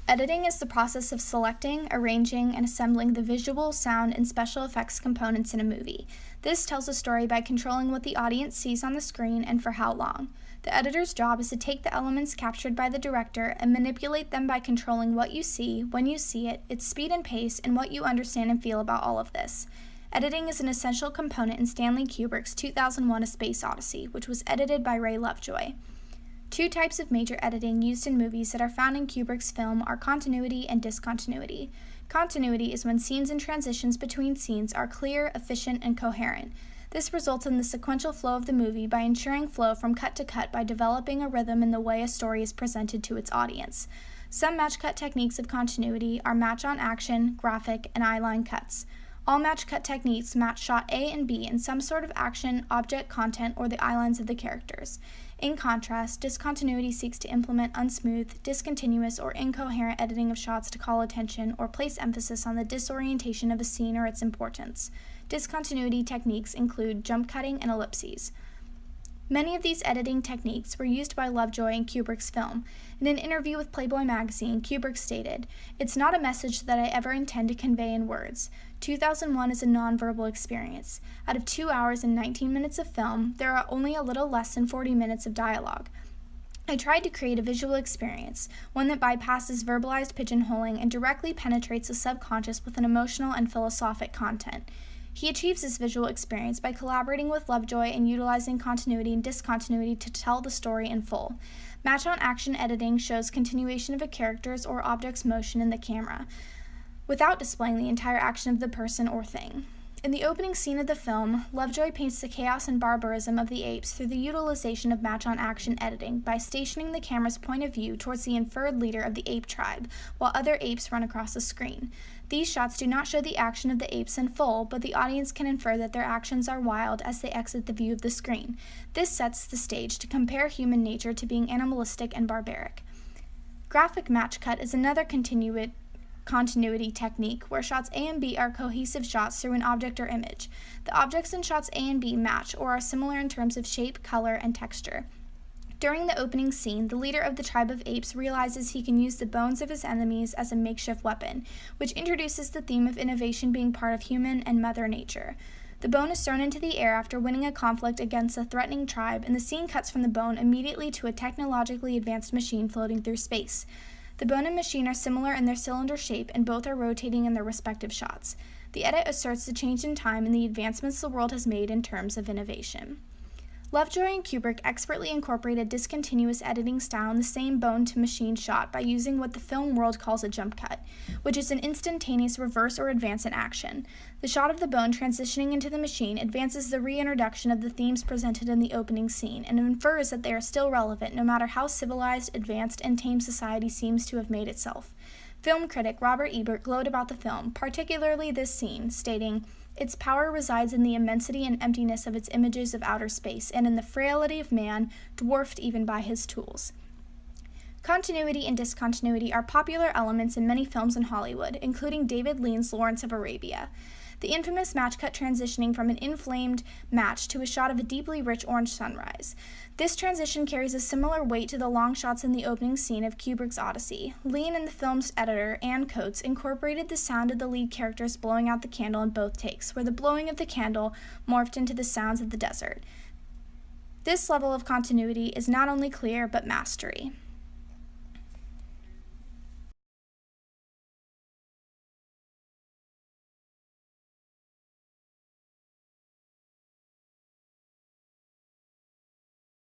Editing is the process of selecting, arranging, and assembling the visual, sound, and special effects components in a movie. This tells a story by controlling what the audience sees on the screen and for how long. The editor's job is to take the elements captured by the director and manipulate them by controlling what you see, when you see it, its speed and pace, and what you understand and feel about all of this. Editing is an essential component in Stanley Kubrick's 2001: A Space Odyssey, which was edited by Ray Lovejoy. Two types of major editing used in movies that are found in Kubrick's film are continuity and discontinuity. Continuity is when scenes and transitions between scenes are clear, efficient, and coherent. This results in the sequential flow of the movie by ensuring flow from cut to cut by developing a rhythm in the way a story is presented to its audience. Some match-cut techniques of continuity are match-on-action, graphic, and eyeline cuts. All match-cut techniques match shot A and B in some sort of action, object, content, or the eyelines of the characters. In contrast, discontinuity seeks to implement unsmooth, discontinuous, or incoherent editing of shots to call attention or place emphasis on the disorientation of a scene or its importance. Discontinuity techniques include jump cutting and ellipses. Many of these editing techniques were used by Lovejoy in Kubrick's film. In an interview with Playboy magazine, Kubrick stated, "It's not a message that I ever intend to convey in words. 2001 is a nonverbal experience. Out of 2 hours and 19 minutes of film, there are only a little less than 40 minutes of dialogue. I tried to create a visual experience, one that bypasses verbalized pigeonholing and directly penetrates the subconscious with an emotional and philosophic content." He achieves this visual experience by collaborating with Lovejoy and utilizing continuity and discontinuity to tell the story in full. Match-on-action editing shows continuation of a character's or object's motion in the camera, without displaying the entire action of the person or thing. In the opening scene of the film, Lovejoy paints the chaos and barbarism of the apes through the utilization of match-on-action editing by stationing the camera's point of view towards the inferred leader of the ape tribe, while other apes run across the screen. These shots do not show the action of the apes in full, but the audience can infer that their actions are wild as they exit the view of the screen. This sets the stage to compare human nature to being animalistic and barbaric. Graphic match cut is another continuity technique where shots A and B are cohesive shots through an object or image. The objects in shots A and B match or are similar in terms of shape, color, and texture. During the opening scene, the leader of the tribe of apes realizes he can use the bones of his enemies as a makeshift weapon, which introduces the theme of innovation being part of human and Mother Nature. The bone is thrown into the air after winning a conflict against a threatening tribe, and the scene cuts from the bone immediately to a technologically advanced machine floating through space. The bone and machine are similar in their cylinder shape, and both are rotating in their respective shots. The edit asserts the change in time and the advancements the world has made in terms of innovation. Lovejoy and Kubrick expertly incorporated discontinuous editing style in the same bone-to-machine shot by using what the film world calls a jump cut, which is an instantaneous reverse or advance in action. The shot of the bone transitioning into the machine advances the reintroduction of the themes presented in the opening scene and infers that they are still relevant no matter how civilized, advanced, and tame society seems to have made itself. Film critic Robert Ebert glowed about the film, particularly this scene, stating, "Its power resides in the immensity and emptiness of its images of outer space, and in the frailty of man, dwarfed even by his tools." Continuity and discontinuity are popular elements in many films in Hollywood, including David Lean's Lawrence of Arabia. The infamous match cut transitioning from an inflamed match to a shot of a deeply rich orange sunrise. This transition carries a similar weight to the long shots in the opening scene of Kubrick's Odyssey. Lean and the film's editor, Ann Coates, incorporated the sound of the lead characters blowing out the candle in both takes, where the blowing of the candle morphed into the sounds of the desert. This level of continuity is not only clear, but mastery.